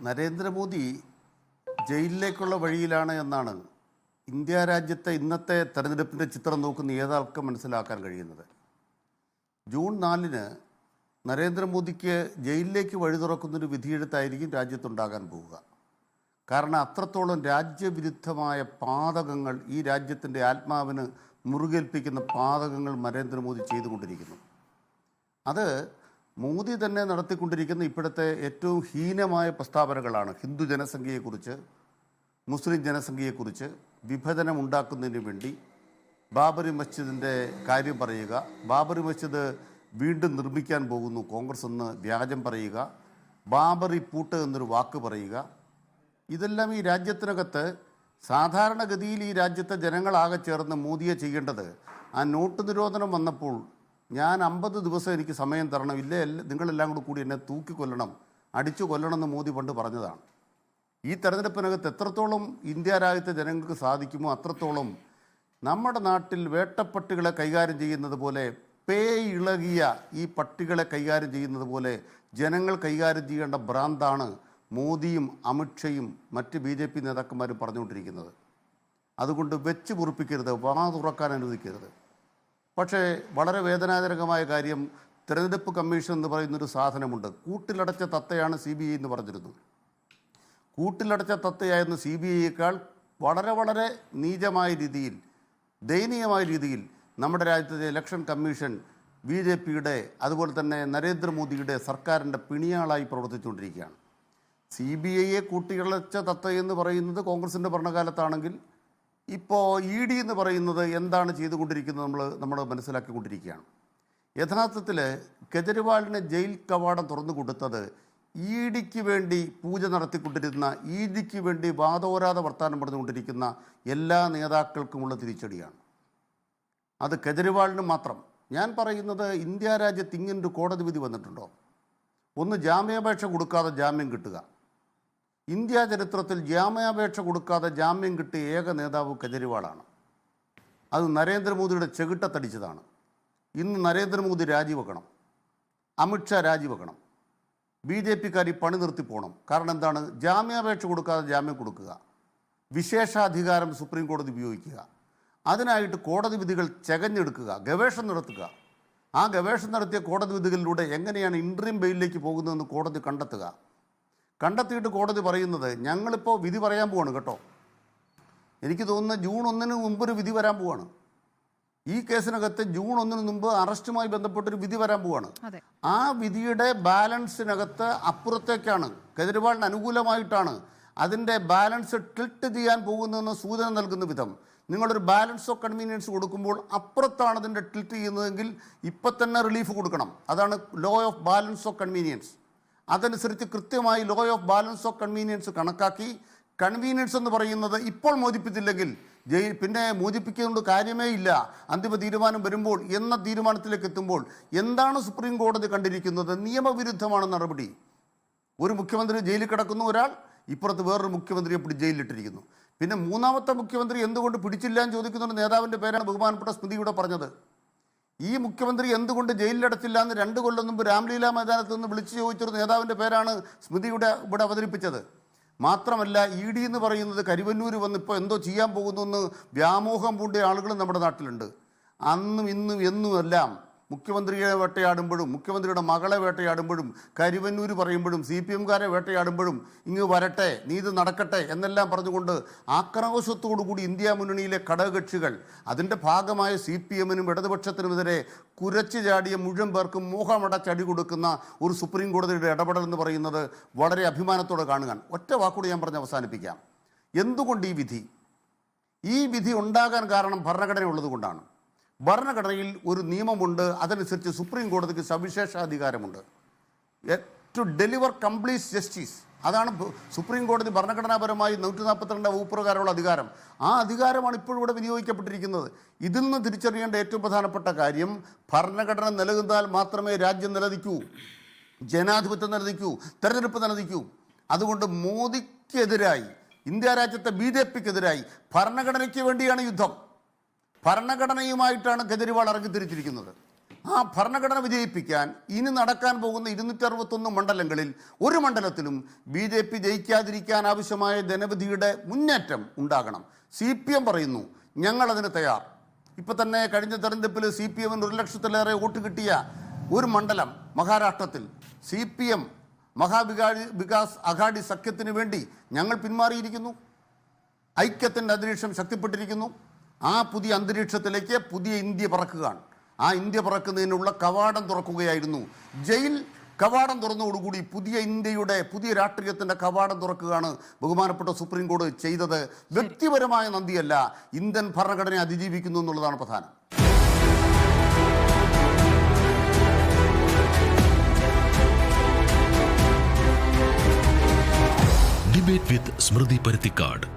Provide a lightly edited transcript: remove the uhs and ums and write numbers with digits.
നരേന്ദ്രമോദി ജയിലിലേക്കുള്ള വഴിയിലാണ് എന്നാണ് ഇന്ത്യ രാജ്യത്തെ ഇന്നത്തെ തെരഞ്ഞെടുപ്പിൻ്റെ ചിത്രം നോക്കുന്ന ഏതാൾക്കും മനസ്സിലാക്കാൻ കഴിയുന്നത്. ജൂൺ 4-ന് നരേന്ദ്രമോദിക്ക് ജയിലിലേക്ക് വഴി തുറക്കുന്നൊരു വിധിയെഴുത്തായിരിക്കും രാജ്യത്തുണ്ടാകാൻ പോവുക. കാരണം അത്രത്തോളം രാജ്യവിരുദ്ധമായ പാതകങ്ങൾ, ഈ രാജ്യത്തിൻ്റെ ആത്മാവിന് മുറുകേൽപ്പിക്കുന്ന പാതകങ്ങൾ നരേന്ദ്രമോദി ചെയ്തുകൊണ്ടിരിക്കുന്നു. അത് മോദി തന്നെ നടത്തിക്കൊണ്ടിരിക്കുന്ന ഇപ്പോഴത്തെ ഏറ്റവും ഹീനമായ പ്രസ്താവനകളാണ്. ഹിന്ദു ജനസംഖ്യയെക്കുറിച്ച്, മുസ്ലിം ജനസംഖ്യയെക്കുറിച്ച്, വിഭജനം ഉണ്ടാക്കുന്നതിന് വേണ്ടി ബാബറി മസ്ജിദിൻ്റെ കാര്യം പറയുക, ബാബറി മസ്ജിദ് വീണ്ടും നിർമ്മിക്കാൻ പോകുന്നു കോൺഗ്രസ് എന്ന് വ്യാജം പറയുക, ബാബറി പൂട്ട് എന്നൊരു വാക്ക് പറയുക. ഇതെല്ലാം ഈ രാജ്യത്തിനകത്ത് സാധാരണഗതിയിൽ ഈ രാജ്യത്തെ ജനങ്ങളാകെ ചേർന്ന് മോദിയെ ചെയ്യേണ്ടത്. ആ നോട്ട് നിരോധനം വന്നപ്പോൾ ഞാൻ 50 ദിവസം എനിക്ക് സമയം തരണം, ഇല്ലേ നിങ്ങളെല്ലാം കൂടി എന്നെ തൂക്കിക്കൊല്ലണം, അടിച്ചു കൊല്ലണം എന്ന് മോദി പണ്ട് പറഞ്ഞതാണ്. ഈ തെരഞ്ഞെടുപ്പിനകത്ത് എത്രത്തോളം ഇന്ത്യ രാജ്യത്തെ ജനങ്ങൾക്ക് സാധിക്കുമോ അത്രത്തോളം നമ്മുടെ നാട്ടിൽ വേട്ടപ്പട്ടികളെ കൈകാര്യം ചെയ്യുന്നത് പോലെ, പേ ഇളകിയ ഈ പട്ടികളെ കൈകാര്യം ചെയ്യുന്നത് പോലെ ജനങ്ങൾ കൈകാര്യം ചെയ്യേണ്ട ഭ്രാന്താണ് മോദിയും അമിത്ഷയും മറ്റ് BJP നേതാക്കന്മാരും പറഞ്ഞുകൊണ്ടിരിക്കുന്നത്. അതുകൊണ്ട് വെച്ച് പൊറുപ്പിക്കരുത്, വാ തുറക്കാൻ അനുവദിക്കരുത്. പക്ഷേ വളരെ വേദനാജനകമായ കാര്യം, തെരഞ്ഞെടുപ്പ് കമ്മീഷൻ എന്ന് പറയുന്നൊരു സാധനമുണ്ട്. കൂട്ടിലടച്ച തത്തയാണ് CBI എന്ന് പറഞ്ഞിരുന്നു. കൂട്ടിലടച്ച തത്തയായിരുന്ന CBIയേക്കാൾ വളരെ വളരെ നീചമായ രീതിയിൽ, ദയനീയമായ രീതിയിൽ നമ്മുടെ രാജ്യത്തെ ഇലക്ഷൻ കമ്മീഷൻ BJPയുടെ അതുപോലെ തന്നെ നരേന്ദ്രമോദിയുടെ സർക്കാരിൻ്റെ പിണിയാളായി പ്രവർത്തിച്ചുകൊണ്ടിരിക്കുകയാണ്. CBIയെ കൂട്ടിലടച്ച തത്ത എന്ന് പറയുന്നത് കോൺഗ്രസിൻ്റെ ഭരണകാലത്താണെങ്കിൽ ഇപ്പോൾ ED എന്ന് പറയുന്നത് എന്താണ് ചെയ്തുകൊണ്ടിരിക്കുന്നത് നമ്മൾ മനസ്സിലാക്കിക്കൊണ്ടിരിക്കുകയാണ്. യഥാർത്ഥത്തിൽ കെജ്രിവാളിന് ജയിൽ കവാടം തുറന്നു കൊടുത്തത് EDക്ക് വേണ്ടി പൂജ നടത്തിക്കൊണ്ടിരുന്ന, EDക്ക് വേണ്ടി വാദോരാതെ വർത്താനം പറഞ്ഞുകൊണ്ടിരിക്കുന്ന എല്ലാ നേതാക്കൾക്കുമുള്ള തിരിച്ചടിയാണ്. അത് കെജ്രിവാളിന് മാത്രം. ഞാൻ പറയുന്നത്, ഇന്ത്യ രാജ്യത്ത് ഇങ്ങനൊരു കോടതി വിധി വന്നിട്ടുണ്ടോ? ഒന്ന്, ജാമ്യാപേക്ഷ കൊടുക്കാതെ ജാമ്യം കിട്ടുക. ഇന്ത്യ ചരിത്രത്തിൽ ജാമ്യാപേക്ഷ കൊടുക്കാതെ ജാമ്യം കിട്ടിയ ഏക നേതാവ് കെജ്രിവാളാണ്. അത് നരേന്ദ്രമോദിയുടെ ചെകിട്ടത്തടിച്ചതാണ്. ഇന്ന് നരേന്ദ്രമോദി രാജിവെക്കണം, അമിത്ഷാ രാജിവെക്കണം, BJPക്കാർ ഈ പണി നിർത്തി പോകണം. കാരണം എന്താണ്? ജാമ്യാപേക്ഷ കൊടുക്കാതെ ജാമ്യം കൊടുക്കുക, വിശേഷാധികാരം സുപ്രീം കോടതി ഉപയോഗിക്കുക, അതിനായിട്ട് കോടതി വിധികൾ ചകഞ്ഞെടുക്കുക, ഗവേഷണം നടത്തുക. ആ ഗവേഷണം നടത്തിയ കോടതി വിധികളിലൂടെ എങ്ങനെയാണ് ഇൻട്രീം ബെയിലിലേക്ക് പോകുന്നതെന്ന് കോടതി കണ്ടെത്തിയിട്ട് കോടതി പറയുന്നത്, ഞങ്ങളിപ്പോൾ വിധി പറയാൻ പോവാണ് കേട്ടോ. എനിക്ക് തോന്നുന്നത് ജൂൺ 1-ന് മുമ്പൊരു വിധി വരാൻ പോവാണ്. ഈ കേസിനകത്ത് ജൂൺ 1-ന് മുമ്പ് അറസ്റ്റുമായി ബന്ധപ്പെട്ടൊരു വിധി വരാൻ പോവാണ്. ആ വിധിയുടെ ബാലൻസിനകത്ത് അപ്പുറത്തേക്കാണ്, കെജ്രിവാളിന് അനുകൂലമായിട്ടാണ് അതിൻ്റെ ബാലൻസ് ടിൽട്ട് ചെയ്യാൻ പോകുന്നതെന്ന് സൂചന നൽകുന്ന വിധം നിങ്ങളൊരു ബാലൻസ് ഓഫ് കൺവീനിയൻസ് കൊടുക്കുമ്പോൾ അപ്പുറത്താണ് അതിൻ്റെ ടിൽട്ട് ചെയ്യുന്നതെങ്കിൽ ഇപ്പം തന്നെ റിലീഫ് കൊടുക്കണം. അതാണ് law of balance of convenience. അതനുസരിച്ച് കൃത്യമായി law of balance of convenience കണക്കാക്കി, കൺവീനിയൻസ് എന്ന് പറയുന്നത് ഇപ്പോൾ മോചിപ്പിച്ചില്ലെങ്കിൽ പിന്നെ മോചിപ്പിക്കുന്നതുകൊണ്ട് കാര്യമേ ഇല്ല, അന്തിമ തീരുമാനം വരുമ്പോൾ എന്ന തീരുമാനത്തിലേക്ക് എത്തുമ്പോൾ എന്താണ് സുപ്രീം കോടതി കണ്ടിരിക്കുന്നത്? നിയമവിരുദ്ധമാണ് നടപടി. ഒരു മുഖ്യമന്ത്രി ജയിലിൽ കിടക്കുന്നു, ഒരാൾ ഇപ്പുറത്ത് വേറൊരു മുഖ്യമന്ത്രിയെ ജയിലിലിട്ടിരിക്കുന്നു. പിന്നെ മൂന്നാമത്തെ മുഖ്യമന്ത്രി എന്തുകൊണ്ട് പിടിച്ചില്ല എന്ന് ചോദിക്കുന്ന നേതാവിൻ്റെ പേരാണ് ബഹുമാനപ്പെട്ട സ്മൃതി ഇവിടെ പറഞ്ഞത്. ഈ മുഖ്യമന്ത്രി എന്തുകൊണ്ട് ജയിലിലടച്ചില്ല എന്ന് 2 കൊല്ലം മുമ്പ് രാംലീല മൈതാനത്ത് നിന്ന് വിളിച്ചു ചോദിച്ചൊരു നേതാവിൻ്റെ പേരാണ് സ്മൃതിയുടെ ഇവിടെ അവതരിപ്പിച്ചത്. മാത്രമല്ല, ED എന്ന് പറയുന്നത് കരുവന്നൂർ വന്നിപ്പോൾ എന്തോ ചെയ്യാൻ പോകുന്നു എന്ന് വ്യാമോഹം പൂണ്ടിയ ആളുകൾ നമ്മുടെ നാട്ടിലുണ്ട്. അന്നും ഇന്നും എന്നും എല്ലാം മുഖ്യമന്ത്രിയെ വേട്ടയാടുമ്പോഴും, മുഖ്യമന്ത്രിയുടെ മകളെ വേട്ടയാടുമ്പോഴും, കരുവന്നൂർ പറയുമ്പോഴും, CPMകാരെ വേട്ടയാടുമ്പോഴും ഇങ്ങ് വരട്ടെ, നീതി നടക്കട്ടെ എന്നെല്ലാം പറഞ്ഞുകൊണ്ട് ആക്രോശത്തോടുകൂടി ഇന്ത്യ മുന്നണിയിലെ ഘടകകക്ഷികൾ, അതിൻ്റെ ഭാഗമായ CPMനും ഇടതുപക്ഷത്തിനുമെതിരെ കുരച്ചു ചാടിയ മുഴുവൻ പേർക്കും മോഹമടച്ചടി കൊടുക്കുന്ന ഒരു സുപ്രീം കോടതിയുടെ ഇടപെടൽ എന്ന് പറയുന്നത് വളരെ അഭിമാനത്തോടെ കാണുക. ഒറ്റ വാക്കുകൂടി ഞാൻ പറഞ്ഞ് അവസാനിപ്പിക്കാം. എന്തുകൊണ്ട് ഈ വിധി ഉണ്ടാകാൻ കാരണം ഭരണഘടന ഉള്ളതുകൊണ്ടാണ്. ഭരണഘടനയിൽ ഒരു നിയമമുണ്ട്, അതനുസരിച്ച് സുപ്രീം കോടതിക്ക് സവിശേഷ അധികാരമുണ്ട്, ടു ഡെലിവർ കംപ്ലീറ്റ് ജസ്റ്റിസ്. അതാണ് സുപ്രീം കോടതി ഭരണഘടനാപരമായി 142 വകുപ്പ് പ്രകാരമുള്ള അധികാരം. ആ അധികാരമാണ് ഇപ്പോഴും ഇവിടെ വിനിയോഗിക്കപ്പെട്ടിരിക്കുന്നത്. ഇതിൽ നിന്ന് തിരിച്ചറിയേണ്ട ഏറ്റവും പ്രധാനപ്പെട്ട കാര്യം, ഭരണഘടന നിലനിന്നാൽ മാത്രമേ രാജ്യം നിലനിൽക്കൂ, ജനാധിപത്യം നിലനിൽക്കൂ, തെരഞ്ഞെടുപ്പ് നിലനിൽക്കൂ. അതുകൊണ്ട് മോദിക്കെതിരായി, ഇന്ത്യ രാജ്യത്തെ BJPക്കെതിരായി ഭരണഘടനയ്ക്ക് വേണ്ടിയാണ് യുദ്ധം. ഭരണഘടനയുമായിട്ടാണ് കെജ്രിവാൾ ഇറങ്ങിത്തിരിച്ചിരിക്കുന്നത്. ആ ഭരണഘടന വിജയിപ്പിക്കാൻ ഇനി നടക്കാൻ പോകുന്ന 261 മണ്ഡലങ്ങളിൽ ഒരു മണ്ഡലത്തിലും BJP ജയിക്കാതിരിക്കാൻ ആവശ്യമായ ജനവിധിയുടെ മുന്നേറ്റം ഉണ്ടാകണം. CPM പറയുന്നു ഞങ്ങളതിന് തയ്യാർ. ഇപ്പം തന്നെ കഴിഞ്ഞ തെരഞ്ഞെടുപ്പിൽ CPM 1 ലക്ഷത്തിലേറെ വോട്ട് കിട്ടിയ ഒരു മണ്ഡലം മഹാരാഷ്ട്രത്തിൽ CPM വികാസ് അഘാഡി സഖ്യത്തിന് വേണ്ടി ഞങ്ങൾ പിന്മാറിയിരിക്കുന്നു. ഐക്യത്തിൻ്റെ അന്തരീക്ഷം ശക്തിപ്പെട്ടിരിക്കുന്നു. ആ പുതിയ അന്തരീക്ഷത്തിലേക്ക് പുതിയ ഇന്ത്യ പറക്കുകയാണ്. ആ ഇന്ത്യ പറക്കുന്നതിനുള്ള കവാടം തുറക്കുകയായിരുന്നു. ജയിൽ കവാടം തുറന്നതോടുകൂടി പുതിയ ഇന്ത്യയുടെ പുതിയ രാഷ്ട്രീയത്തിൻ്റെ കവാടം തുറക്കുകയാണ് ബഹുമാനപ്പെട്ട സുപ്രീം കോടതി ചെയ്തത്. വ്യക്തിപരമായ നന്ദിയല്ല, ഇന്ത്യൻ ഭരണഘടനയെ അതിജീവിക്കുന്നു എന്നുള്ളതാണ് പ്രധാനം. ഡിബേറ്റ് വിത്ത് സ്മൃതി പരുത്തിക്കാട്.